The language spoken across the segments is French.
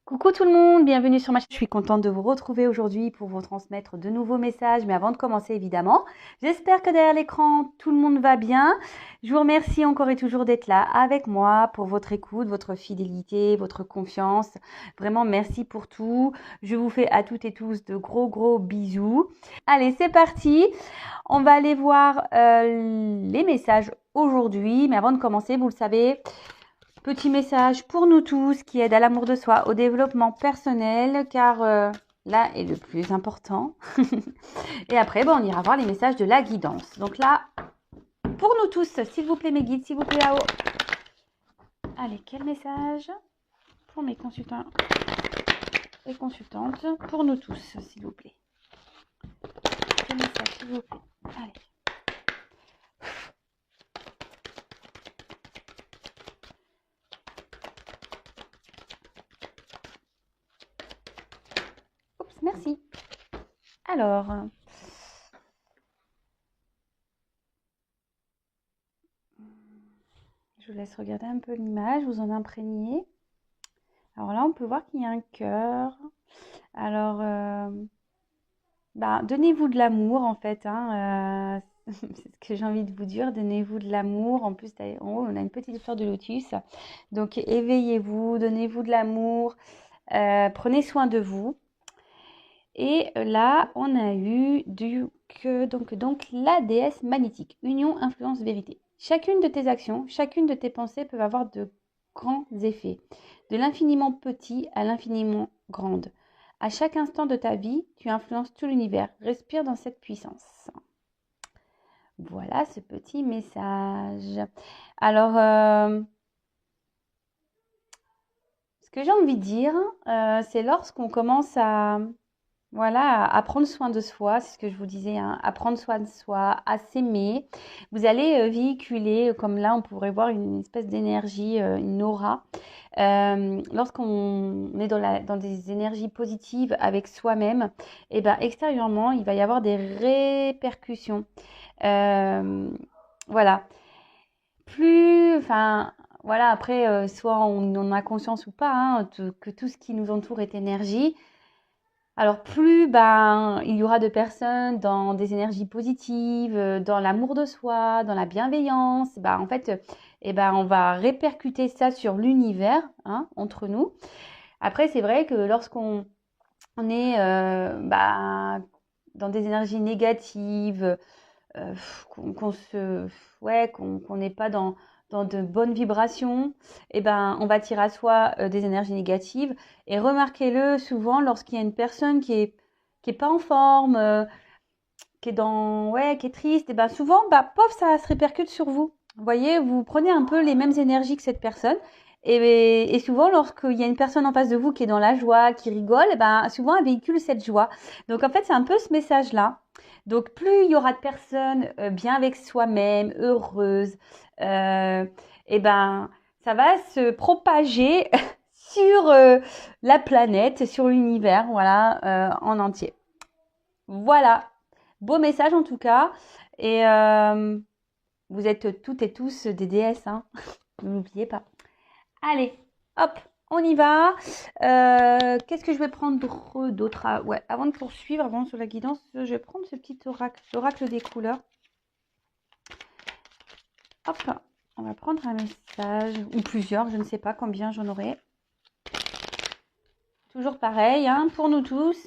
Coucou tout le monde, bienvenue sur ma chaîne. Je suis contente de vous retrouver aujourd'hui pour vous transmettre de nouveaux messages. Mais avant de commencer, évidemment, j'espère que derrière l'écran, tout le monde va bien. Je vous remercie encore et toujours d'être là avec moi pour votre écoute, votre fidélité, votre confiance. Vraiment, merci pour tout. Je vous fais à toutes et tous de gros bisous. Allez, c'est parti. On va aller voir les messages aujourd'hui. Mais avant de commencer, vous le savez, petit message pour nous tous qui aide à l'amour de soi, au développement personnel, car là est le plus important. Et après, on ira voir les messages de la guidance. Donc là, pour nous tous, s'il vous plaît mes guides, s'il vous plaît là-haut. Allez, quel message pour mes consultants et consultantes, pour nous tous, s'il vous plaît. Quel message, s'il vous plaît. Allez. Oups, merci. Alors, je vous laisse regarder un peu l'image, vous en imprégnez. Alors là, on peut voir qu'il y a un cœur. Alors, donnez-vous de l'amour en fait. C'est ce que j'ai envie de vous dire. Donnez-vous de l'amour. En plus, en haut, on a une petite fleur de lotus. Donc, éveillez-vous, donnez-vous de l'amour. Prenez soin de vous. Et là, on a eu donc la déesse magnétique. Union, influence, vérité. Chacune de tes actions, chacune de tes pensées peuvent avoir de grands effets. De l'infiniment petit à l'infiniment grande. À chaque instant de ta vie, tu influences tout l'univers. Respire dans cette puissance. Voilà ce petit message. Alors, ce que j'ai envie de dire, c'est lorsqu'on commence à prendre soin de soi, c'est ce que je vous disais, à prendre soin de soi, à s'aimer. Vous allez véhiculer, comme là, on pourrait voir une espèce d'énergie, une aura. Lorsqu'on est dans des énergies positives avec soi-même, et extérieurement, il va y avoir des répercussions. Voilà. Après, soit on en a conscience ou pas, que tout ce qui nous entoure est énergie. Alors plus il y aura de personnes dans des énergies positives, dans l'amour de soi, dans la bienveillance, en fait, on va répercuter ça sur l'univers, entre nous. Après, c'est vrai que lorsqu'on est dans des énergies négatives, qu'on n'est pas dans de bonnes vibrations, on va tirer à soi des énergies négatives. Et remarquez-le souvent lorsqu'il y a une personne qui est pas en forme, qui est triste, souvent, ça se répercute sur vous. Vous voyez, vous prenez un peu les mêmes énergies que cette personne. Et souvent, lorsqu'il y a une personne en face de vous qui est dans la joie, qui rigole, souvent, elle véhicule cette joie. Donc, en fait, c'est un peu ce message-là. Donc, plus il y aura de personnes bien avec soi-même, heureuses, ça va se propager sur la planète, sur l'univers, en entier. Voilà. Beau message en tout cas. Et vous êtes toutes et tous des déesses, N'oubliez pas. Allez, hop, on y va. Qu'est-ce que je vais prendre d'autre? Avant de poursuivre, avant sur la guidance, je vais prendre ce petit oracle, l'oracle des couleurs. Hop, on va prendre un message, ou plusieurs, je ne sais pas combien j'en aurai. Toujours pareil, pour nous tous.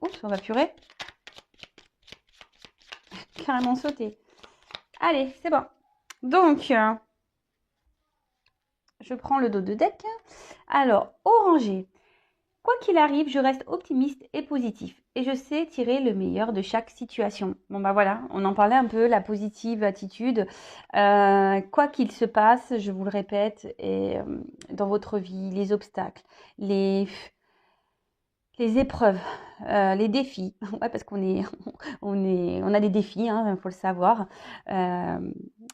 Oups, on va purer. Carrément sauter. Allez, c'est bon. Donc, je prends le dos de deck. Alors, orangé. Quoi qu'il arrive, je reste optimiste et positif. Et je sais tirer le meilleur de chaque situation. Bon, voilà, on en parlait un peu, la positive attitude. Quoi qu'il se passe, je vous le répète, et dans votre vie, les obstacles, les épreuves, les défis. Ouais, parce on a des défis, il faut le savoir. On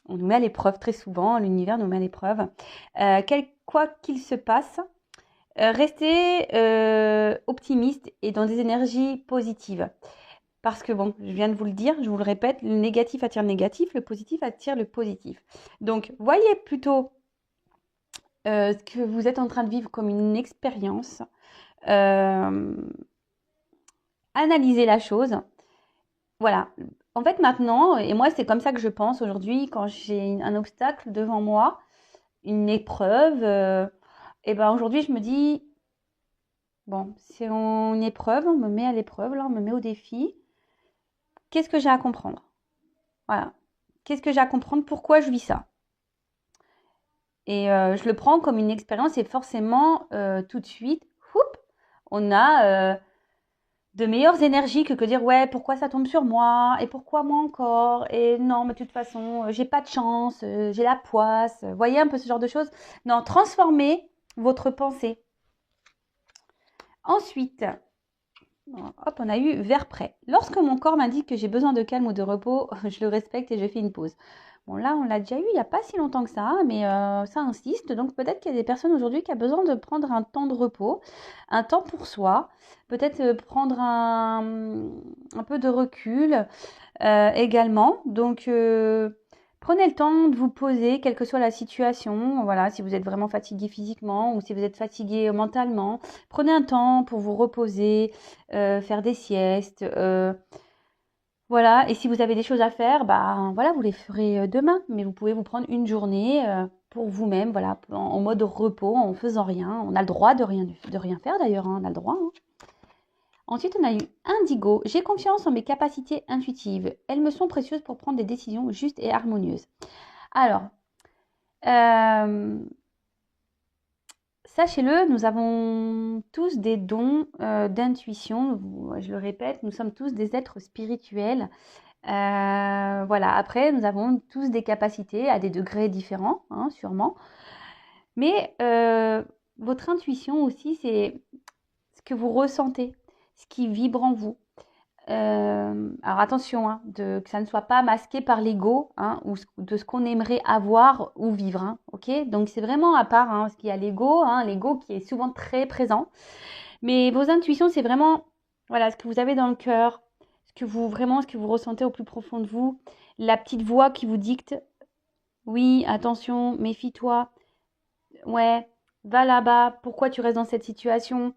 nous met à l'épreuve très souvent, l'univers nous met à l'épreuve. Quoi qu'il se passe, restez optimiste et dans des énergies positives. Parce que je viens de vous le dire, je vous le répète, le négatif attire le négatif, le positif attire le positif. Donc, voyez plutôt ce que vous êtes en train de vivre comme une expérience. Euh, Analysez la chose. Voilà. En fait, maintenant, et moi, c'est comme ça que je pense aujourd'hui, quand j'ai un obstacle devant moi, une épreuve, et ben aujourd'hui, je me dis, bon, c'est une épreuve, on me met à l'épreuve, là, on me met au défi. Qu'est-ce que j'ai à comprendre? Voilà. Qu'est-ce que j'ai à comprendre? Pourquoi je vis ça? Et je le prends comme une expérience et forcément, tout de suite, houp, on a de meilleures énergies que dire ouais, pourquoi ça tombe sur moi et pourquoi moi encore et non, mais de toute façon, j'ai pas de chance, j'ai la poisse. Voyez un peu ce genre de choses. Non, transformez votre pensée. Ensuite, hop, on a eu vers prêt. Lorsque mon corps m'indique que j'ai besoin de calme ou de repos, je le respecte et je fais une pause. Bon, là, on l'a déjà eu il n'y a pas si longtemps que ça, mais ça insiste. Donc, peut-être qu'il y a des personnes aujourd'hui qui ont besoin de prendre un temps de repos, un temps pour soi, peut-être prendre un peu de recul également. Donc, prenez le temps de vous poser, quelle que soit la situation. Voilà, si vous êtes vraiment fatigué physiquement ou si vous êtes fatigué mentalement, prenez un temps pour vous reposer, faire des siestes. Voilà, et si vous avez des choses à faire, bah voilà, vous les ferez demain, mais vous pouvez vous prendre une journée pour vous-même, voilà, en mode repos, en faisant rien. On a le droit de rien faire d'ailleurs, hein, on a le droit. Hein. Ensuite, on a eu Indigo. J'ai confiance en mes capacités intuitives. Elles me sont précieuses pour prendre des décisions justes et harmonieuses. Alors, sachez-le, nous avons tous des dons d'intuition. Je le répète, nous sommes tous des êtres spirituels. Voilà. Après, nous avons tous des capacités à des degrés différents, hein, sûrement. Mais votre intuition aussi, c'est ce que vous ressentez, ce qui vibre en vous. Alors attention, hein, que ça ne soit pas masqué par l'ego, hein, ou de ce qu'on aimerait avoir ou vivre. Hein, ok. Donc c'est vraiment à part, hein, parce qu'il y a l'ego, hein, l'ego qui est souvent très présent. Mais vos intuitions, c'est vraiment voilà, ce que vous avez dans le cœur, ce que vous ressentez au plus profond de vous, la petite voix qui vous dicte, oui, attention, méfie-toi, ouais, va là-bas, pourquoi tu restes dans cette situation,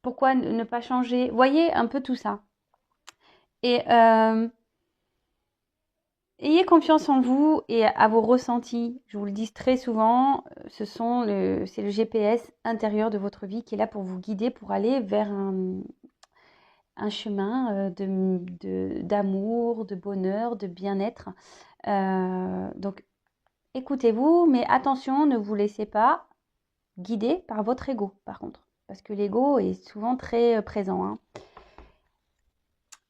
pourquoi ne pas changer, voyez un peu tout ça. Et ayez confiance en vous et à vos ressentis. Je vous le dis très souvent, c'est le GPS intérieur de votre vie qui est là pour vous guider, pour aller vers un chemin d'amour, de bonheur, de bien-être. Donc, écoutez-vous, mais attention, ne vous laissez pas guider par votre ego, par contre. Parce que l'ego est souvent très présent. Hein.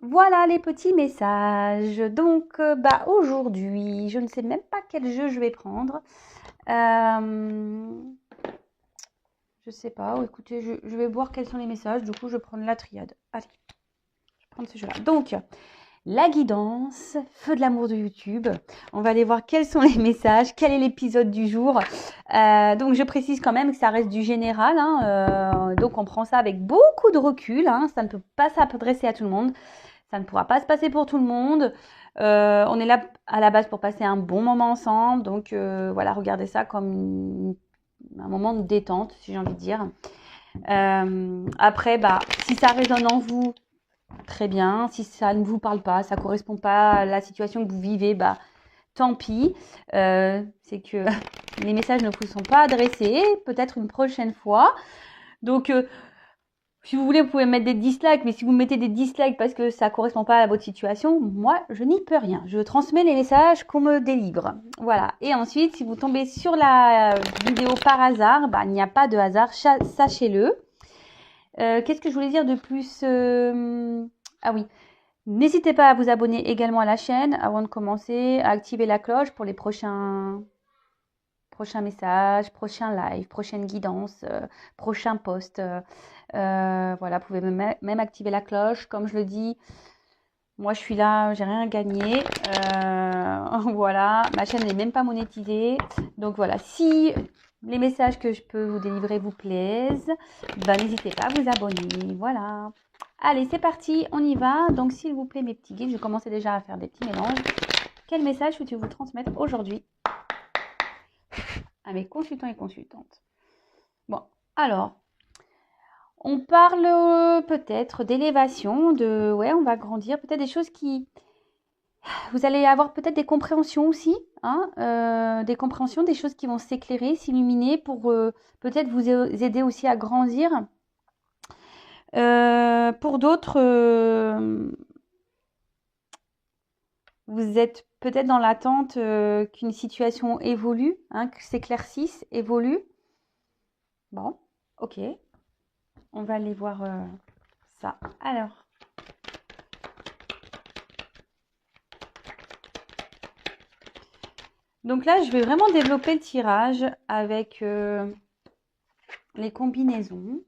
Voilà les petits messages. Donc, aujourd'hui, je ne sais même pas quel jeu je vais prendre. Je sais pas. Écoutez, je vais voir quels sont les messages. Du coup, je vais prendre la triade. Allez, je vais prendre ce jeu-là. Donc, la guidance, feu de l'amour de YouTube. On va aller voir quels sont les messages, quel est l'épisode du jour. Donc, je précise quand même que ça reste du général. Hein, donc, on prend ça avec beaucoup de recul. Hein, ça ne peut pas s'adresser à tout le monde. Ça ne pourra pas se passer pour tout le monde. On est là à la base pour passer un bon moment ensemble. Donc voilà, regardez ça comme un moment de détente, si j'ai envie de dire. Après, si ça résonne en vous, très bien. Si ça ne vous parle pas, ça ne correspond pas à la situation que vous vivez, tant pis. C'est que les messages ne vous sont pas adressés. Peut-être une prochaine fois. Donc si vous voulez, vous pouvez mettre des dislikes, mais si vous mettez des dislikes parce que ça ne correspond pas à votre situation, moi, je n'y peux rien. Je transmets les messages qu'on me délivre. Voilà. Et ensuite, si vous tombez sur la vidéo par hasard, il n'y a pas de hasard, sachez-le. Qu'est-ce que je voulais dire de plus Ah oui. N'hésitez pas à vous abonner également à la chaîne avant de commencer, à activer la cloche pour les prochains messages, prochains lives, prochaines guidances, prochains posts. Voilà, vous pouvez même activer la cloche. Comme je le dis, moi je suis là, j'ai rien gagné. Voilà, ma chaîne n'est même pas monétisée. Donc voilà, si les messages que je peux vous délivrer vous plaisent, n'hésitez pas à vous abonner. Voilà. Allez, c'est parti, on y va. Donc s'il vous plaît, mes petits guides, je commençais déjà à faire des petits mélanges. Quel message peux-tu vous transmettre aujourd'hui à mes consultants et consultantes? Bon, alors, on parle peut-être d'élévation, ouais, on va grandir, peut-être des choses qui... Vous allez avoir peut-être des compréhensions aussi, hein, des compréhensions, des choses qui vont s'éclairer, s'illuminer pour peut-être vous aider aussi à grandir. Pour d'autres, vous êtes peut-être dans l'attente qu'une situation évolue, hein, que s'éclaircisse, évolue. Bon, ok. On va aller voir ça. Alors, donc là, je vais vraiment développer le tirage avec les combinaisons.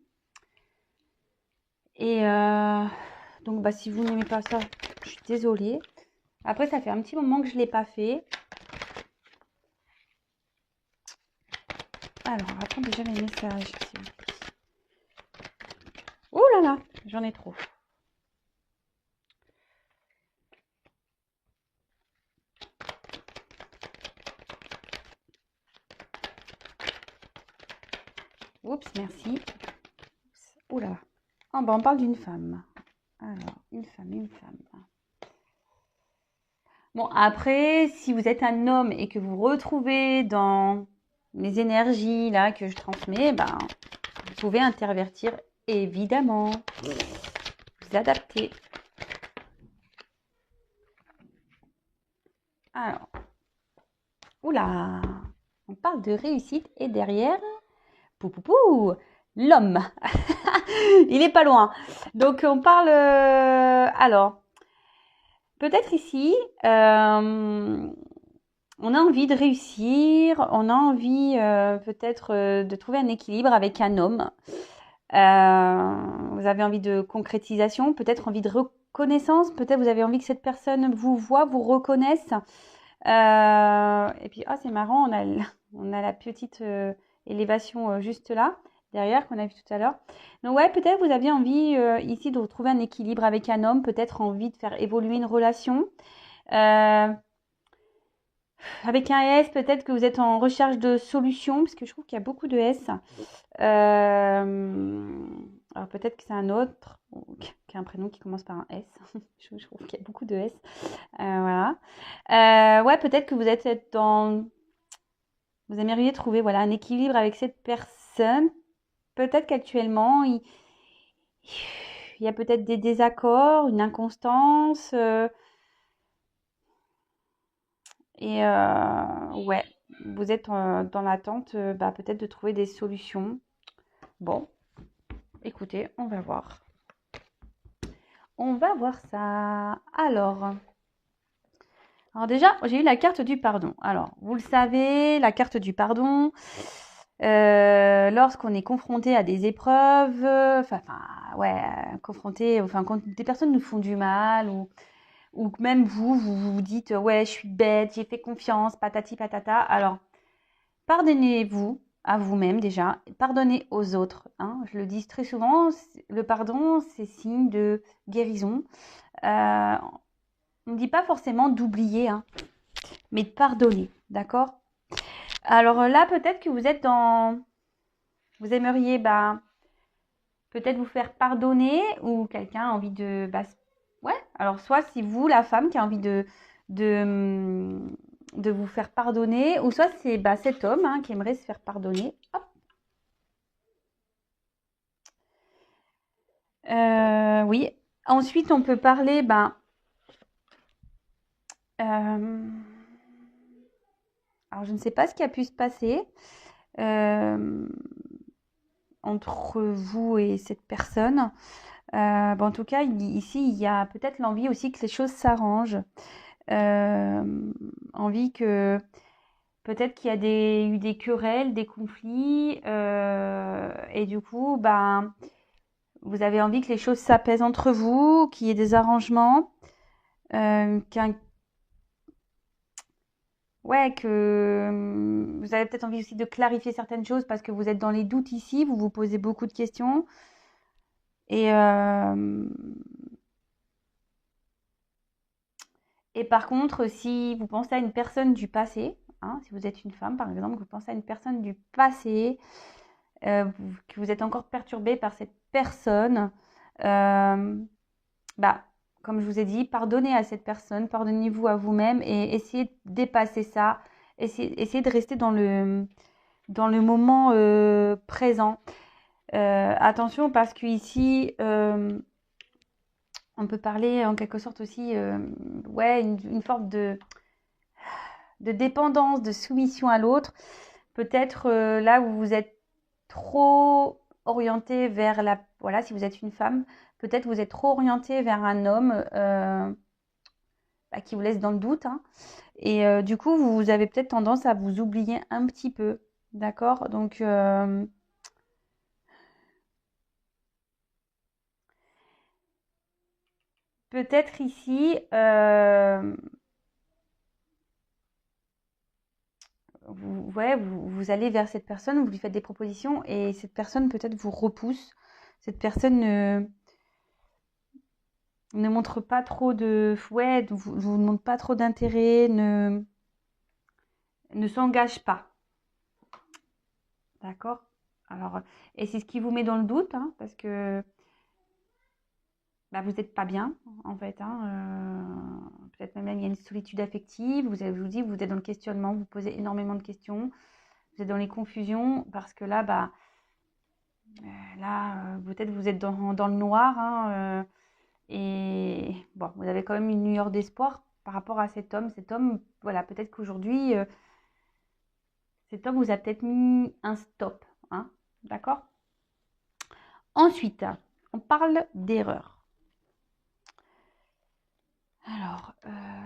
Et donc, bah, si vous n'aimez pas ça, je suis désolée. Après, ça fait un petit moment que je ne l'ai pas fait. Alors, attends déjà mes messages. Oh là là, j'en ai trop. Oups, merci. Oh là là. Ah, bah, on parle d'une femme. Alors, une femme. Bon, après, si vous êtes un homme et que vous retrouvez dans les énergies là que je transmets, ben, vous pouvez intervertir, évidemment. Vous adapter. Alors, oula, on parle de réussite et derrière, l'homme. Il est pas loin. Donc, on parle... alors, peut-être ici, on a envie de réussir, on a envie peut-être de trouver un équilibre avec un homme. Vous avez envie de concrétisation, peut-être envie de reconnaissance, peut-être vous avez envie que cette personne vous voit, vous reconnaisse. Et puis, c'est marrant, on a la petite élévation juste là, derrière, qu'on a vu tout à l'heure. Donc ouais, peut-être vous aviez envie ici de retrouver un équilibre avec un homme, peut-être envie de faire évoluer une relation. Avec un S, peut-être que vous êtes en recherche de solutions, parce que je trouve qu'il y a beaucoup de S. Alors peut-être que c'est un autre qui a un prénom qui commence par un S. Je trouve qu'il y a beaucoup de S. Voilà. Ouais, peut-être que vous êtes dans... Vous aimeriez trouver voilà, un équilibre avec cette personne. Peut-être qu'actuellement, il y a peut-être des désaccords, une inconstance. Ouais, vous êtes dans l'attente peut-être de trouver des solutions. Bon, écoutez, on va voir. On va voir ça. Alors déjà, j'ai eu la carte du pardon. Alors, vous le savez, la carte du pardon, lorsqu'on est confronté à des épreuves, quand des personnes nous font du mal ou même vous dites ouais, je suis bête, j'ai fait confiance, patati patata. Alors, pardonnez-vous à vous-même déjà, pardonnez aux autres. Hein. Je le dis très souvent, le pardon, c'est signe de guérison. On ne dit pas forcément d'oublier, hein, mais de pardonner, d'accord? Alors là, peut-être que vous êtes dans... Vous aimeriez peut-être vous faire pardonner ou quelqu'un a envie de... ouais, alors soit si vous, la femme, qui a envie de vous faire pardonner, ou soit c'est cet homme qui aimerait se faire pardonner. Hop. Oui. Ensuite, on peut parler... alors, je ne sais pas ce qui a pu se passer entre vous et cette personne. En tout cas, ici, il y a peut-être l'envie aussi que les choses s'arrangent. Envie que peut-être qu'il y a eu des querelles, des conflits, et du coup, vous avez envie que les choses s'apaisent entre vous, qu'il y ait des arrangements, que vous avez peut-être envie aussi de clarifier certaines choses parce que vous êtes dans les doutes ici, vous vous posez beaucoup de questions. Et par contre, si vous pensez à une personne du passé, si vous êtes une femme par exemple, vous pensez à une personne du passé que vous êtes encore perturbé par cette personne, euh, bah, comme je vous ai dit, pardonnez à cette personne, pardonnez-vous à vous-même et essayez de dépasser ça, essayez de rester dans le moment présent. Attention parce qu'ici, on peut parler en quelque sorte aussi, ouais, une forme de dépendance, de soumission à l'autre. Peut-être là où vous êtes trop orienté vers la... Voilà, si vous êtes une femme, peut-être vous êtes trop orienté vers un homme qui vous laisse dans le doute. Hein. Et du coup, vous avez peut-être tendance à vous oublier un petit peu. D'accord? Donc, peut-être ici, vous allez vers cette personne, vous lui faites des propositions et cette personne peut-être vous repousse. Cette personne ne montre pas trop de... Ouais, vous ne montre pas trop d'intérêt, ne s'engage pas. D'accord? Alors, et c'est ce qui vous met dans le doute, hein, parce que bah, vous n'êtes pas bien, en fait. Hein, peut-être même il y a une solitude affective. Je vous dis, vous êtes dans le questionnement, vous posez énormément de questions. Vous êtes dans les confusions, parce que là, peut-être vous êtes dans le noir. Hein, et bon, vous avez quand même une lueur d'espoir par rapport à cet homme. Cet homme, voilà, peut-être qu'aujourd'hui, cet homme vous a peut-être mis un stop. Hein, d'accord? Ensuite, on parle d'erreur. Alors,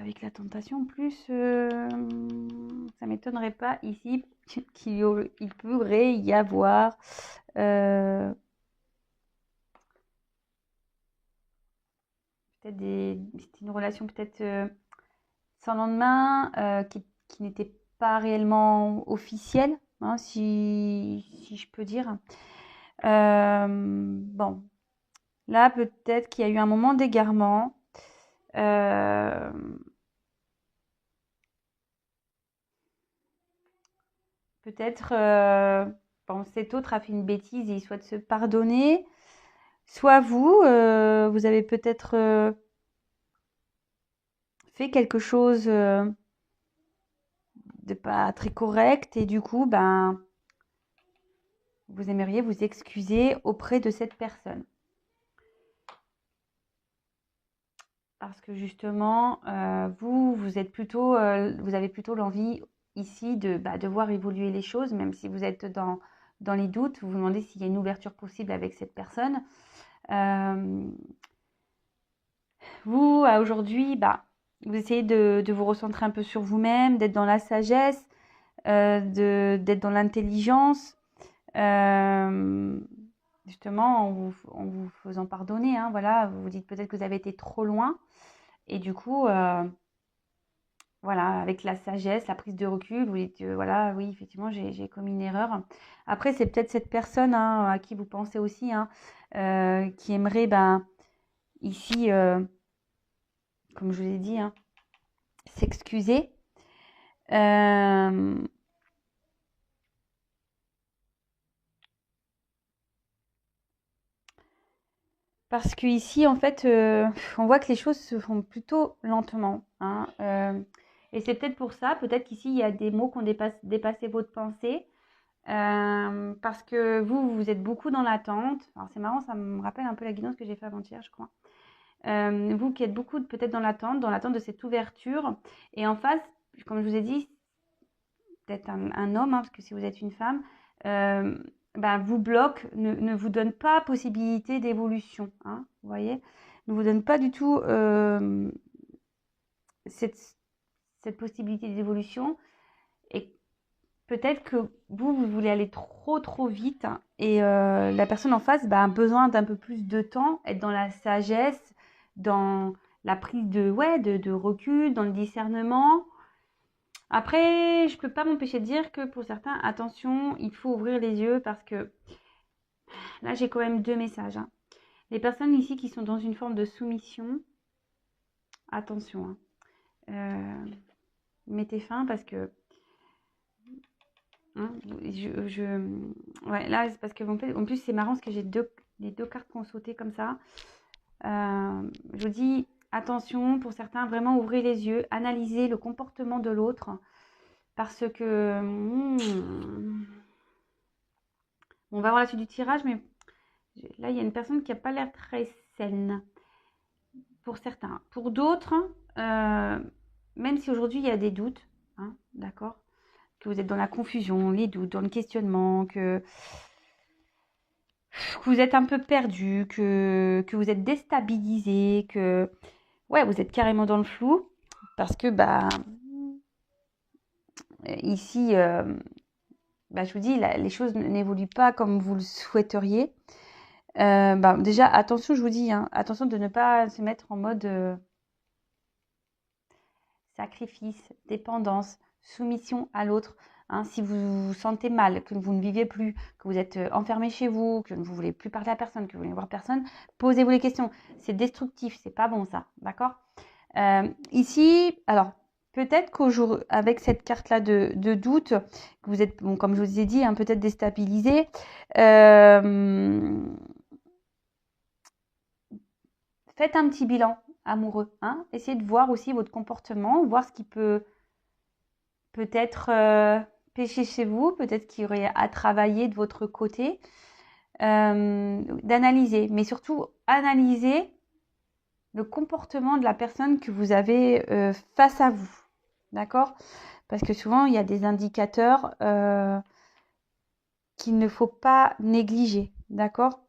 avec la tentation, plus, ça ne m'étonnerait pas ici qu'il pourrait y avoir peut-être c'était une relation peut-être sans lendemain, qui n'était pas réellement officielle, hein, si je peux dire. Bon, là, peut-être qu'il y a eu un moment d'égarement. Euh, Peut-être, bon, cet autre a fait une bêtise et il souhaite se pardonner. Soit vous, vous avez peut-être fait quelque chose de pas très correct et du coup, ben, vous aimeriez vous excuser auprès de cette personne. Parce que justement, vous êtes plutôt, vous avez plutôt l'envie ici de voir évoluer les choses, même si vous êtes dans les doutes, vous vous demandez s'il y a une ouverture possible avec cette personne. Vous, aujourd'hui, vous essayez de vous recentrer un peu sur vous-même, d'être dans la sagesse, d'être dans l'intelligence, euh, justement en vous faisant pardonner. Hein, voilà, vous vous dites peut-être que vous avez été trop loin. Et du coup, voilà, avec la sagesse, la prise de recul, vous dites, voilà, oui, effectivement, j'ai commis une erreur. Après, c'est peut-être cette personne hein, à qui vous pensez aussi, hein, qui aimerait, ici, comme je vous ai dit, hein, s'excuser. Euh, Parce que ici, en fait, on voit que les choses se font plutôt lentement. Hein, et c'est peut-être pour ça, peut-être qu'ici, il y a des mots qui ont dépassé votre pensée. Parce que vous êtes beaucoup dans l'attente. Alors c'est marrant, ça me rappelle un peu la guidance que j'ai fait avant-hier, je crois. Vous qui êtes beaucoup peut-être dans l'attente de cette ouverture. Et en face, comme je vous ai dit, peut-être un homme, hein, parce que si vous êtes une femme, euh, vous bloque, ne vous donne pas possibilité d'évolution. Hein, vous voyez, ne vous donne pas du tout cette, cette possibilité d'évolution. Et peut-être que vous voulez aller trop trop vite hein, et la personne en face a besoin d'un peu plus de temps, être dans la sagesse, dans la prise de recul, dans le discernement. Après, je peux pas m'empêcher de dire que pour certains, attention, il faut ouvrir les yeux parce que là, j'ai quand même deux messages. Hein. Les personnes ici qui sont dans une forme de soumission, attention, hein. Mettez fin parce que hein, Ouais, là, c'est parce que en plus, c'est marrant parce que j'ai les deux cartes qui ont sauté comme ça. Je vous dis, attention, pour certains, vraiment ouvrez les yeux, analysez le comportement de l'autre. Parce que, on va voir la suite du tirage, mais là, il y a une personne qui n'a pas l'air très saine. Pour certains. Pour d'autres, même si aujourd'hui, il y a des doutes, hein, d'accord, que vous êtes dans la confusion, les doutes, dans le questionnement, que vous êtes un peu perdu, que vous êtes déstabilisé, que ouais, vous êtes carrément dans le flou, parce que bah ici, bah, je vous dis, les choses n'évoluent pas comme vous le souhaiteriez. Bah, déjà, attention, je vous dis, hein, attention de ne pas se mettre en mode sacrifice, dépendance, soumission à l'autre. Hein, si vous vous sentez mal, que vous ne vivez plus, que vous êtes enfermé chez vous, que vous ne voulez plus parler à personne, que vous ne voulez voir personne, posez-vous les questions. C'est destructif, c'est pas bon ça, d'accord? Ici, alors peut-être qu'aujourd'hui, avec cette carte-là de doute, que vous êtes, bon, comme je vous ai dit, hein, peut-être déstabilisé. Faites un petit bilan amoureux. Hein, essayez de voir aussi votre comportement, voir ce qui peut-être pécher chez vous, peut-être qu'il y aurait à travailler de votre côté, d'analyser, mais surtout analyser le comportement de la personne que vous avez face à vous, d'accord? Parce que souvent, il y a des indicateurs qu'il ne faut pas négliger, d'accord?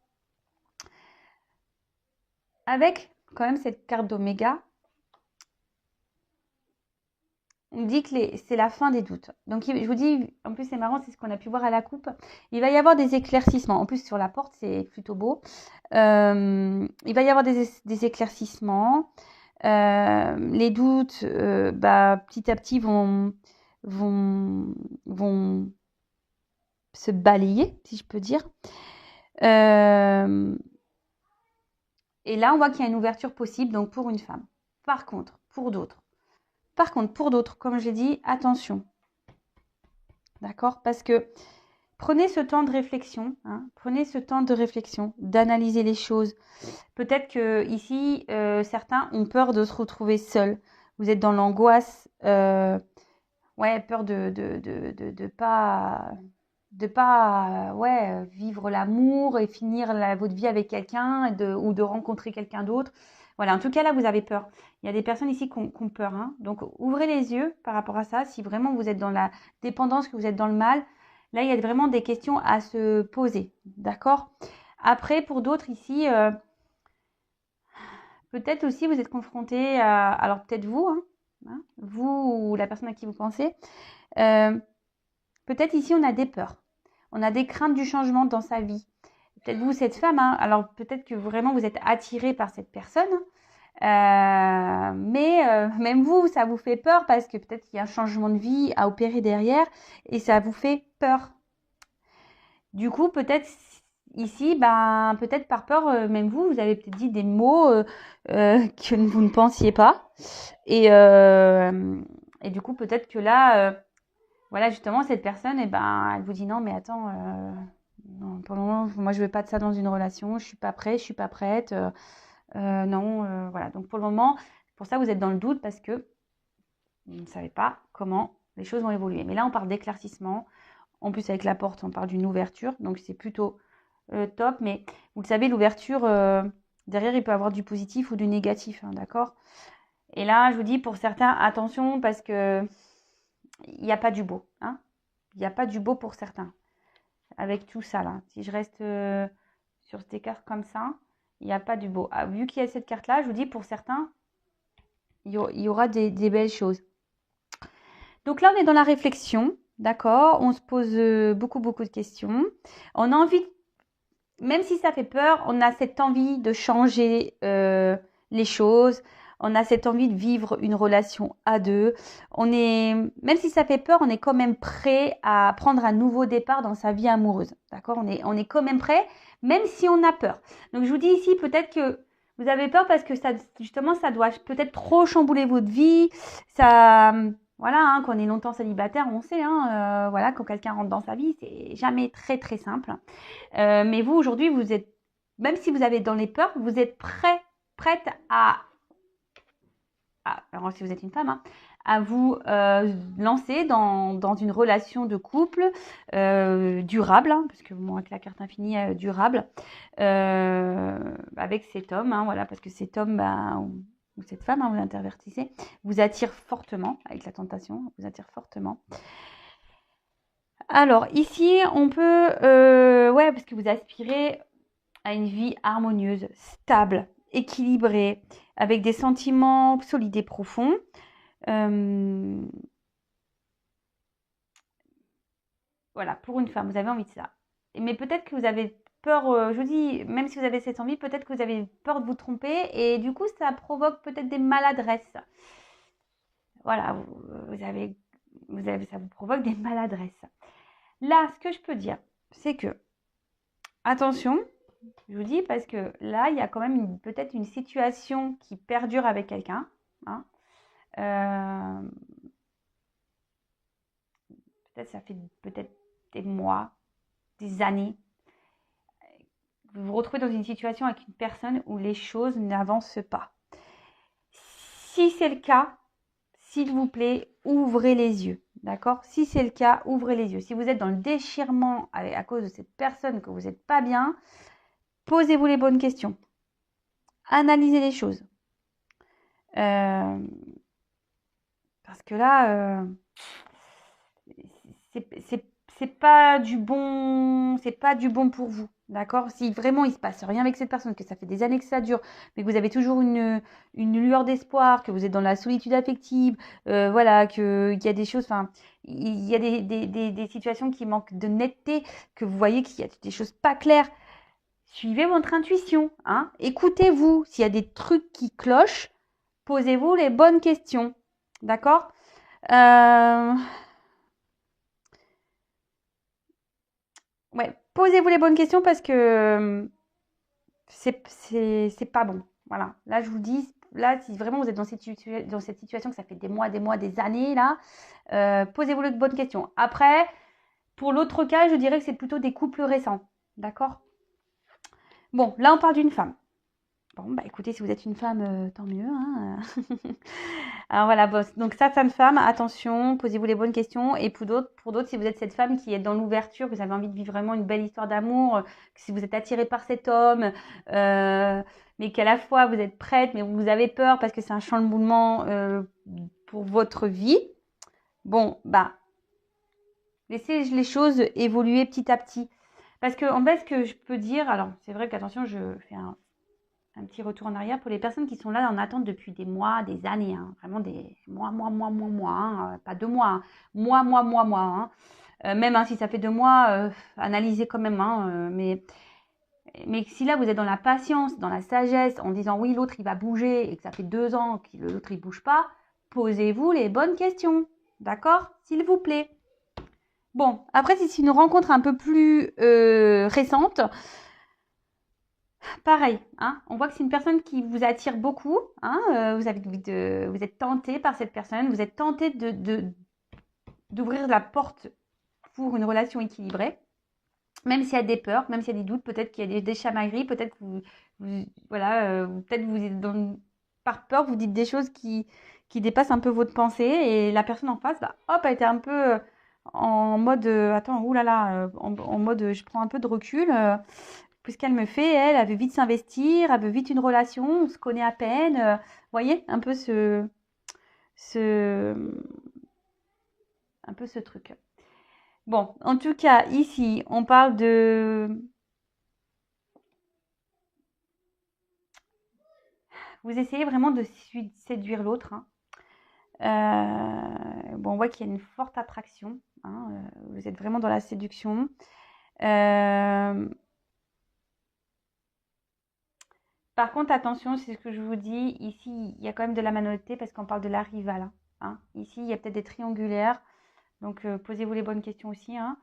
Avec quand même cette carte d'Oméga, on dit que c'est la fin des doutes. Donc, je vous dis, en plus, c'est marrant, c'est ce qu'on a pu voir à la coupe. Il va y avoir des éclaircissements. En plus, sur la porte, c'est plutôt beau. Il va y avoir des éclaircissements. Les doutes, bah, petit à petit, vont se balayer, si je peux dire. Et là, on voit qu'il y a une ouverture possible, donc pour une femme. Par contre, pour d'autres, comme je l'ai dit, attention. D'accord? Parce que prenez ce temps de réflexion, hein, prenez ce temps de réflexion, d'analyser les choses. Peut-être que ici, certains ont peur de se retrouver seuls. Vous êtes dans l'angoisse, ouais, peur de pas ouais, vivre l'amour et finir votre vie avec quelqu'un ou de rencontrer quelqu'un d'autre. Voilà, en tout cas, là, vous avez peur. Il y a des personnes ici qui ont peur. Hein. Donc, ouvrez les yeux par rapport à ça. Si vraiment vous êtes dans la dépendance, que vous êtes dans le mal, là, il y a vraiment des questions à se poser. D'accord? Après, pour d'autres ici, peut-être aussi vous êtes confronté à... Alors, peut-être vous, hein, vous ou la personne à qui vous pensez. Peut-être ici, on a des peurs. On a des craintes du changement dans sa vie. Peut-être vous, cette femme, hein, alors peut-être que vraiment vous êtes attiré par cette personne, mais même vous, ça vous fait peur parce que peut-être qu'il y a un changement de vie à opérer derrière et ça vous fait peur. Du coup, peut-être ici, ben, peut-être par peur, même vous avez peut-être dit des mots que vous ne pensiez pas. Et du coup, peut-être que là, voilà, justement, cette personne, eh ben, elle vous dit non, mais attends, non, pour le moment, moi, je veux pas de ça dans une relation, je suis pas prêt, je suis pas prête, non, voilà. Donc, pour le moment, pour ça, vous êtes dans le doute parce que vous ne savez pas comment les choses vont évoluer. Mais là, on parle d'éclaircissement. En plus, avec la porte, on parle d'une ouverture, donc c'est plutôt top. Mais vous le savez, l'ouverture, derrière, il peut y avoir du positif ou du négatif, hein, d'accord? Et là, je vous dis, pour certains, attention, parce que il n'y a pas du beau, hein. Il n'y a pas du beau pour certains. Avec tout ça, là. Si je reste sur ces cartes comme ça, il n'y a pas du beau. Ah, vu qu'il y a cette carte-là, je vous dis, pour certains, il y aura des belles choses. Donc là, on est dans la réflexion, d'accord? On se pose beaucoup de questions. On a envie, même si ça fait peur, on a cette envie de changer les choses. On a cette envie de vivre une relation à deux. Même si ça fait peur, on est quand même prêt à prendre un nouveau départ dans sa vie amoureuse. D'accord? On est quand même prêt, même si on a peur. Donc, je vous dis ici, peut-être que vous avez peur parce que ça, justement, ça doit peut-être trop chambouler votre vie. Ça Voilà, hein, qu'on est longtemps célibataire, on sait, hein, voilà, quand quelqu'un rentre dans sa vie, c'est jamais très très simple. Mais vous, aujourd'hui, vous êtes, même si vous avez dans les peurs, vous êtes prête alors si vous êtes une femme, hein, à vous lancer dans une relation de couple durable, hein, parce que bon, avec la carte infinie durable, avec cet homme, hein, voilà, parce que cet homme, ou cette femme, hein, vous l'intervertissez, vous attire fortement, avec la tentation, vous attire fortement. Alors ici, on peut, ouais, parce que vous aspirez à une vie harmonieuse, stable, équilibrée, avec des sentiments solides et profonds. Voilà, pour une femme, vous avez envie de ça. Mais peut-être que vous avez peur, je vous dis, même si vous avez cette envie, peut-être que vous avez peur de vous tromper et du coup, ça provoque peut-être des maladresses. Voilà, ça vous provoque des maladresses. Là, ce que je peux dire, c'est que, attention, je vous dis, parce que là, il y a quand même peut-être une situation qui perdure avec quelqu'un. Hein. Peut-être ça fait peut-être des mois, des années. Vous vous retrouvez dans une situation avec une personne où les choses n'avancent pas. Si c'est le cas, s'il vous plaît, ouvrez les yeux. D'accord? Si c'est le cas, ouvrez les yeux. Si vous êtes dans le déchirement à cause de cette personne, que vous n'êtes pas bien, posez-vous les bonnes questions. Analysez les choses. Parce que là, c'est pas du bon, pour vous. D'accord? Si vraiment il se passe rien avec cette personne, que ça fait des années que ça dure, mais que vous avez toujours une lueur d'espoir, que vous êtes dans la solitude affective, voilà, qu'il y a des choses, enfin, il y a des situations qui manquent de netteté, que vous voyez qu'il y a des choses pas claires. Suivez votre intuition, hein. Écoutez-vous. S'il y a des trucs qui clochent, posez-vous les bonnes questions. D'accord? Ouais, posez-vous les bonnes questions parce que c'est pas bon. Voilà. Là, je vous dis, là, si vraiment vous êtes dans cette situation, que ça fait des mois, des années, là, posez-vous les bonnes questions. Après, pour l'autre cas, je dirais que c'est plutôt des couples récents. D'accord? Bon, là, on parle d'une femme. Bon, bah écoutez, si vous êtes une femme, tant mieux. Hein. Alors voilà, boss. Donc ça, femme, attention, posez-vous les bonnes questions. Et pour d'autres, si vous êtes cette femme qui est dans l'ouverture, que vous avez envie de vivre vraiment une belle histoire d'amour, que si vous êtes attiré par cet homme, mais qu'à la fois vous êtes prête, mais vous avez peur parce que c'est un chamboulement pour votre vie, bon, bah, laissez les choses évoluer petit à petit. Parce que en fait, ce que je peux dire, alors c'est vrai qu'attention, je fais un petit retour en arrière pour les personnes qui sont là en attente depuis des mois, des années, hein, vraiment des mois, hein, pas 2 mois, hein, mois, hein. Même hein, si ça fait 2 mois, analysez quand même, hein, mais si là vous êtes dans la patience, dans la sagesse, en disant oui l'autre il va bouger et que ça fait 2 ans que l'autre il bouge pas, posez-vous les bonnes questions, d'accord, s'il vous plaît. Bon, après si c'est une rencontre un peu plus récente, pareil, hein, on voit que c'est une personne qui vous attire beaucoup. Hein, vous êtes tenté par cette personne, vous êtes tenté d'ouvrir la porte pour une relation équilibrée, même s'il y a des peurs, même s'il y a des doutes, peut-être qu'il y a des chamailleries, peut-être que voilà, peut-être par peur, vous dites des choses qui dépassent un peu votre pensée et la personne en face, bah, hop, a été un peu en mode attends, oulala, en mode je prends un peu de recul. Puisqu'elle me fait, elle veut vite s'investir, elle veut vite une relation, on se connaît à peine. Vous voyez, un peu un peu ce truc. Bon, en tout cas, ici, on parle de... Vous essayez vraiment de séduire l'autre. Hein. Bon, on voit qu'il y a une forte attraction. Hein, vous êtes vraiment dans la séduction. Par contre, attention, c'est ce que je vous dis. Ici, il y a quand même de la malhonnêteté parce qu'on parle de la rivale. Hein. Ici, il y a peut-être des triangulaires. Donc, posez-vous les bonnes questions aussi. Hein.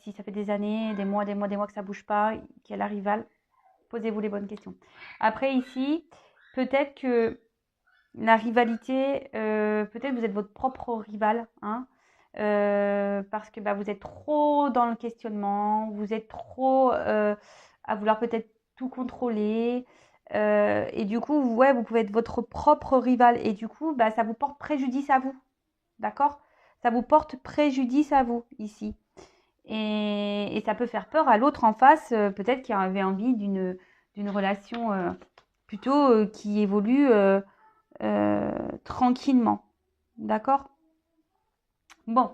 Si ça fait des années, des mois que ça ne bouge pas, qu'il y a la rivale, posez-vous les bonnes questions. Après, ici, peut-être que La rivalité, peut-être vous êtes votre propre rival, hein, parce que bah, vous êtes trop dans le questionnement, vous êtes trop à vouloir peut-être tout contrôler. Et du coup, ouais, vous pouvez être votre propre rival. Et du coup, bah, ça vous porte préjudice à vous. D'accord? Ça vous porte préjudice à vous ici. Et ça peut faire peur à l'autre en face, peut-être qui avait envie d'une relation plutôt qui évolue tranquillement. D'accord? Bon,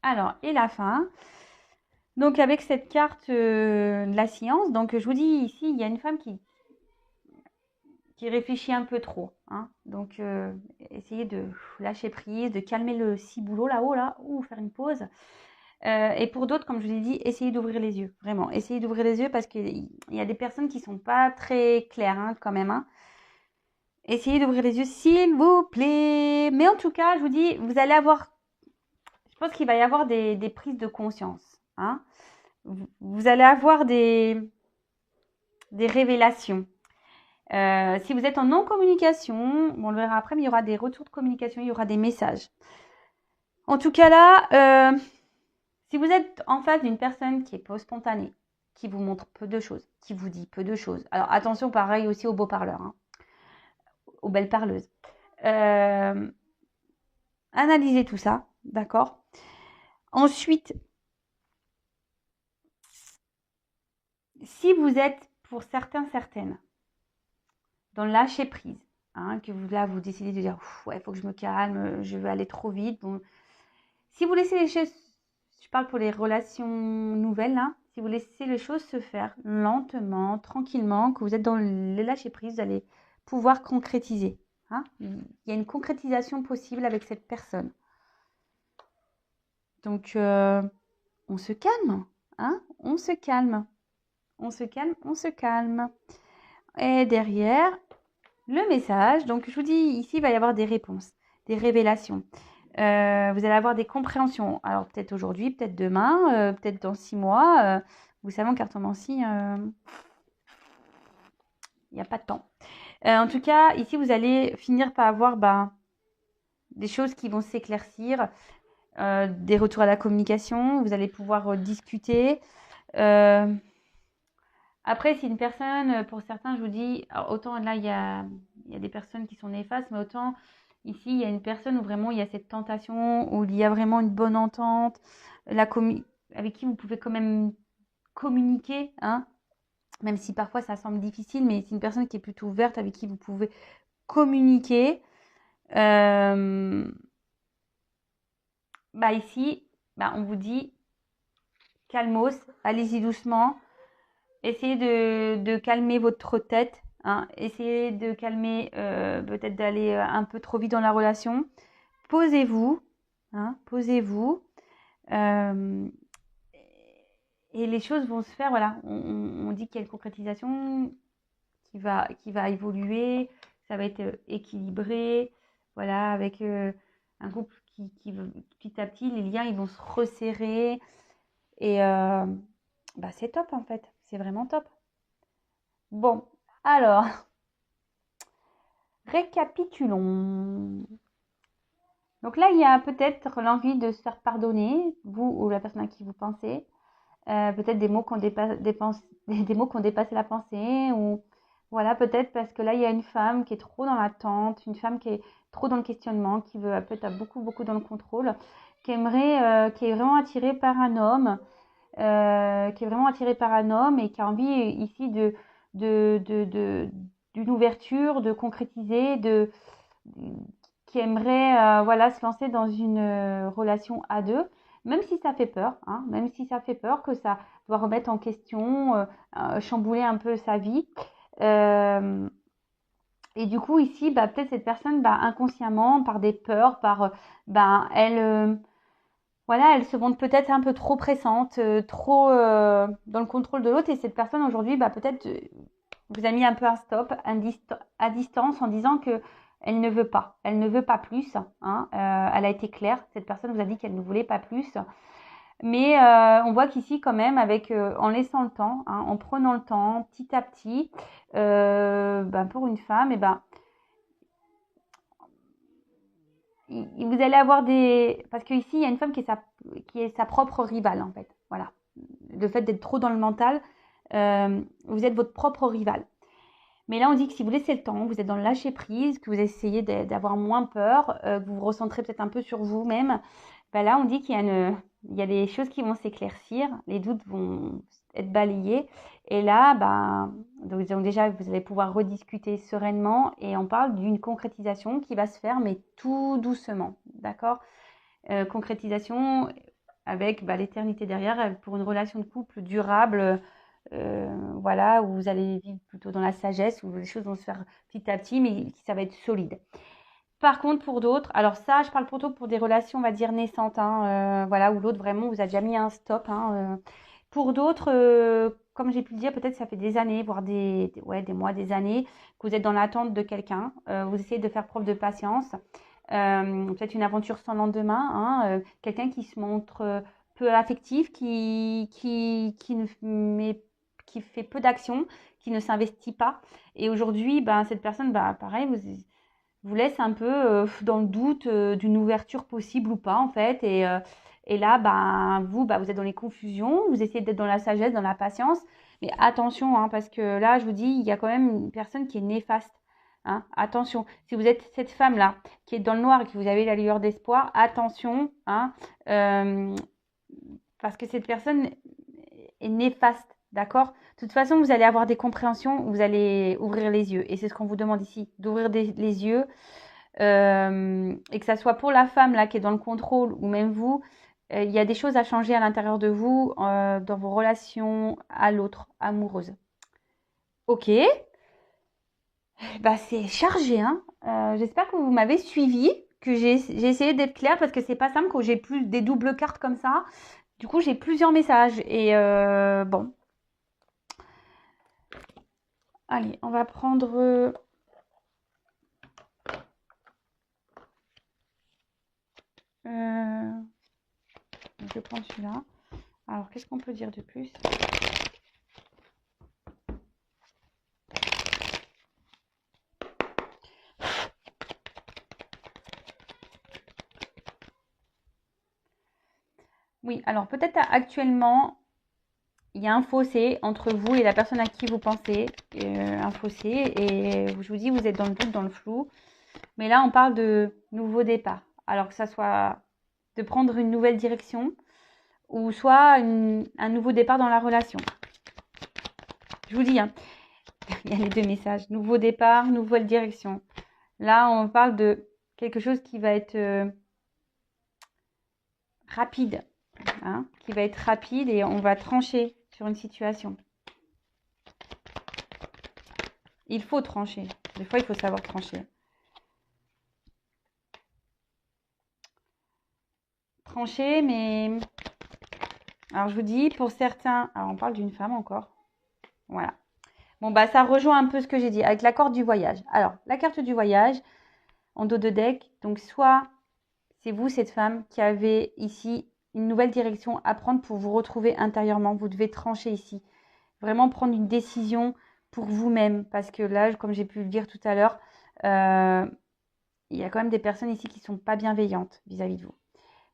alors, et la fin. Donc, avec cette carte de la science, donc je vous dis ici, il y a une femme qui réfléchit un peu trop, hein. Donc, essayez de lâcher prise, de calmer le ciboulot là-haut, là, ou faire une pause. Et pour d'autres, comme je vous l'ai dit, essayez d'ouvrir les yeux, vraiment. Essayez d'ouvrir les yeux parce qu'il y a des personnes qui sont pas très claires, hein, quand même, hein. Essayez d'ouvrir les yeux, s'il vous plaît. Mais en tout cas, je vous dis, vous allez avoir, je pense qu'il va y avoir des prises de conscience, hein. Vous allez avoir des révélations. Si vous êtes en non-communication, bon, on le verra après, mais il y aura des retours de communication, il y aura des messages. En tout cas là, si vous êtes en face d'une personne qui est peu spontanée, qui vous montre peu de choses, qui vous dit peu de choses, alors attention pareil aussi aux beaux parleurs, hein, aux belles parleuses. Analysez tout ça, d'accord? Ensuite, si vous êtes pour certains, certaines, dans le lâcher prise, hein, que vous là vous décidez de dire ouais, il faut que je me calme, je veux aller trop vite. Bon, si vous laissez les choses, je parle pour les relations nouvelles, hein, si vous laissez les choses se faire lentement, tranquillement, que vous êtes dans le lâcher prise, vous allez pouvoir concrétiser, hein. Il y a une concrétisation possible avec cette personne. Donc on se calme, hein, on se calme, on se calme, on se calme. Et derrière, le message, donc je vous dis ici, il va y avoir des réponses, des révélations. Vous allez avoir des compréhensions. Alors peut-être aujourd'hui, peut-être demain, peut-être dans 6 mois. Vous savez, en cartomancie, il n'y a pas de temps. En tout cas, ici, vous allez finir par avoir des choses qui vont s'éclaircir, des retours à la communication. Vous allez pouvoir discuter. Après, si une personne, pour certains, je vous dis, alors autant là, il y a des personnes qui sont néfastes, mais autant ici, il y a une personne où vraiment il y a cette tentation, où il y a vraiment une bonne entente, avec qui vous pouvez quand même communiquer, hein, même si parfois ça semble difficile, mais c'est une personne qui est plutôt ouverte, avec qui vous pouvez communiquer. Ici, on vous dit, calmos, allez-y doucement. Essayez de calmer votre tête, hein. Essayez de calmer, peut-être d'aller un peu trop vite dans la relation. Posez-vous, hein, posez-vous. Et les choses vont se faire, voilà. On dit qu'il y a une concrétisation qui va évoluer. Ça va être équilibré, voilà, avec un couple qui petit à petit, les liens, ils vont se resserrer. Et c'est top, en fait. C'est vraiment top. Bon, alors, récapitulons. Donc là, il y a peut-être l'envie de se faire pardonner, vous ou la personne à qui vous pensez. Peut-être des mots qui ont des mots qui ont dépassé la pensée. Ou voilà, peut-être parce que là, il y a une femme qui est trop dans l'attente, une femme qui est trop dans le questionnement, qui veut peut-être beaucoup, beaucoup dans le contrôle, qui est vraiment attirée par un homme, qui est vraiment attiré par un homme et qui a envie ici de, de, de- d'une ouverture, de concrétiser, qui aimerait voilà, se lancer dans une relation à deux, même si ça fait peur, hein, même si ça fait peur, que ça doit remettre en question, chambouler un peu sa vie. Euh, et du coup, ici, peut-être cette personne, inconsciemment, par des peurs, elle, voilà, elle se montre peut-être un peu trop pressante, trop dans le contrôle de l'autre. Et cette personne aujourd'hui, peut-être vous a mis un peu un stop à distance en disant que elle ne veut pas plus, hein. Elle a été claire. Cette personne vous a dit qu'elle ne voulait pas plus. Mais on voit qu'ici, quand même, avec en laissant le temps, hein, en prenant le temps, petit à petit, pour une femme, vous allez avoir des... Parce qu'ici, il y a une femme qui est sa propre rivale, en fait. Voilà. Le fait d'être trop dans le mental, vous êtes votre propre rival. Mais là, on dit que si vous laissez le temps, vous êtes dans le lâcher prise, que vous essayez d'avoir moins peur, que vous vous recentrez peut-être un peu sur vous-même, ben là, on dit il y a des choses qui vont s'éclaircir, les doutes vont être balayés. Et là, donc déjà, vous allez pouvoir rediscuter sereinement et on parle d'une concrétisation qui va se faire, mais tout doucement, d'accord? Concrétisation avec l'éternité derrière pour une relation de couple durable. Voilà, où vous allez vivre plutôt dans la sagesse, où les choses vont se faire petit à petit, mais ça va être solide. Par contre, pour d'autres, alors ça, je parle plutôt pour des relations, on va dire, naissantes, hein, voilà, où l'autre vraiment vous a déjà mis un stop. Hein. Pour d'autres, comme j'ai pu le dire, peut-être ça fait des années, voire ouais, des mois, des années, que vous êtes dans l'attente de quelqu'un. Vous essayez de faire preuve de patience. Peut-être une aventure sans lendemain, hein, quelqu'un qui se montre peu affectif, qui fait peu d'actions, qui ne s'investit pas. Et aujourd'hui, cette personne, pareil, vous laisse un peu dans le doute d'une ouverture possible ou pas, en fait. Et là, vous êtes dans les confusions, vous essayez d'être dans la sagesse, dans la patience. Mais attention, hein, parce que là, je vous dis, il y a quand même une personne qui est néfaste. Hein. Attention, si vous êtes cette femme-là qui est dans le noir et que vous avez la lueur d'espoir, attention, hein, parce que cette personne est néfaste, d'accord? De toute façon, vous allez avoir des compréhensions, vous allez ouvrir les yeux. Et c'est ce qu'on vous demande ici, d'ouvrir les yeux. Et que ça soit pour la femme là qui est dans le contrôle ou même vous, il y a des choses à changer à l'intérieur de vous, dans vos relations à l'autre, amoureuses. Ok, c'est chargé, hein. J'espère que vous m'avez suivi, que j'ai essayé d'être claire parce que c'est pas simple quand j'ai plus des doubles cartes comme ça. Du coup, j'ai plusieurs messages et bon. Allez, on va prendre... je vais prendre celui-là. Alors, qu'est-ce qu'on peut dire de plus? Oui, alors peut-être actuellement, il y a un fossé entre vous et la personne à qui vous pensez. Un fossé. Et je vous dis, vous êtes dans le doute, dans le flou. Mais là, on parle de nouveau départ. Alors que ça soit de prendre une nouvelle direction ou soit un nouveau départ dans la relation. Je vous dis, hein, il y a les deux messages. Nouveau départ, nouvelle direction. Là, on parle de quelque chose qui va être rapide. Hein, qui va être rapide et on va trancher sur une situation. Il faut trancher. Des fois, il faut savoir trancher. Trancher, mais... Alors, je vous dis, pour certains... Alors, on parle d'une femme encore. Voilà. Bon, ça rejoint un peu ce que j'ai dit avec la carte du voyage. Alors, la carte du voyage, en dos de deck. Donc, soit c'est vous, cette femme, qui avez ici une nouvelle direction à prendre pour vous retrouver intérieurement. Vous devez trancher ici. Vraiment prendre une décision pour vous-même. Parce que là, comme j'ai pu le dire tout à l'heure, il y a quand même des personnes ici qui ne sont pas bienveillantes vis-à-vis de vous.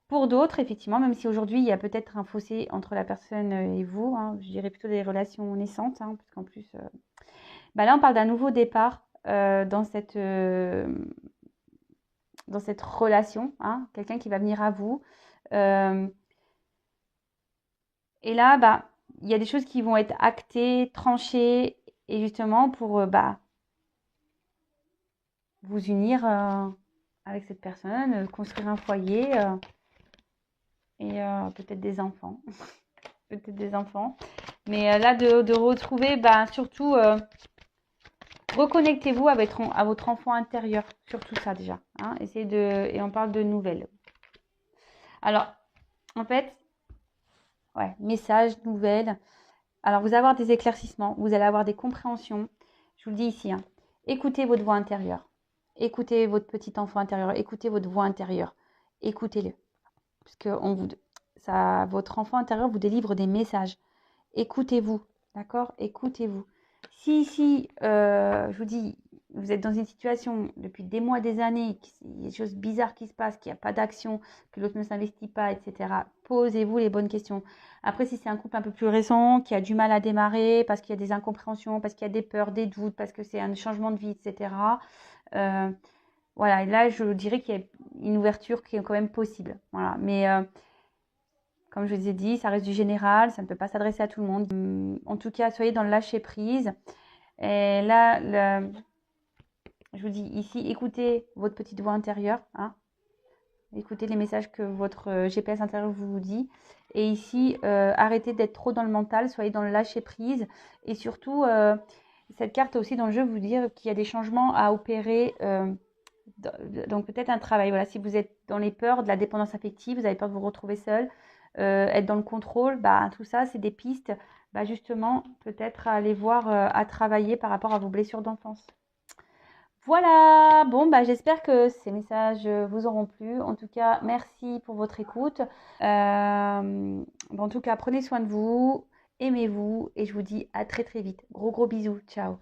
Pour d'autres, effectivement, même si aujourd'hui, il y a peut-être un fossé entre la personne et vous, hein, je dirais plutôt des relations naissantes, hein, parce qu'en plus, là, on parle d'un nouveau départ dans cette relation, hein, quelqu'un qui va venir à vous. Et là, il y a des choses qui vont être actées, tranchées, et justement pour vous unir avec cette personne, construire un foyer et peut-être des enfants. Peut-être des enfants. Mais là, de retrouver, surtout, reconnectez-vous à votre enfant intérieur. Surtout ça déjà. Hein, et on parle de nouvelles. Alors, en fait, ouais, message, nouvelles. Alors, vous allez avoir des éclaircissements, vous allez avoir des compréhensions. Je vous le dis ici, hein, écoutez votre voix intérieure. Écoutez votre petit enfant intérieur. Écoutez votre voix intérieure. Écoutez-le. Parce que votre enfant intérieur vous délivre des messages. Écoutez-vous. D'accord? Écoutez-vous. Si, je vous dis, vous êtes dans une situation depuis des mois, des années, il y a des choses bizarres qui se passent, qu'il n'y a pas d'action, que l'autre ne s'investit pas, etc., posez-vous les bonnes questions. Après, si c'est un couple un peu plus récent, qui a du mal à démarrer, parce qu'il y a des incompréhensions, parce qu'il y a des peurs, des doutes, parce que c'est un changement de vie, etc., voilà, et là, je dirais qu'il y a une ouverture qui est quand même possible. Voilà. Mais comme je vous ai dit, ça reste du général, ça ne peut pas s'adresser à tout le monde. En tout cas, soyez dans le lâcher-prise. Et là, je vous dis ici, écoutez votre petite voix intérieure. Hein. Écoutez les messages que votre GPS intérieur vous dit. Et ici, arrêtez d'être trop dans le mental, soyez dans le lâcher-prise. Et surtout, cette carte aussi dans le jeu vous dire qu'il y a des changements à opérer. Donc peut-être un travail. Voilà, si vous êtes dans les peurs de la dépendance affective, vous avez peur de vous retrouver seul, être dans le contrôle, bah, tout ça, c'est des pistes, bah, justement, peut-être à aller voir, à travailler par rapport à vos blessures d'enfance. Voilà, bon, bah, j'espère que ces messages vous auront plu. En tout cas, merci pour votre écoute. Bon, en tout cas, prenez soin de vous, aimez-vous et je vous dis à très très vite. Gros gros bisous, ciao.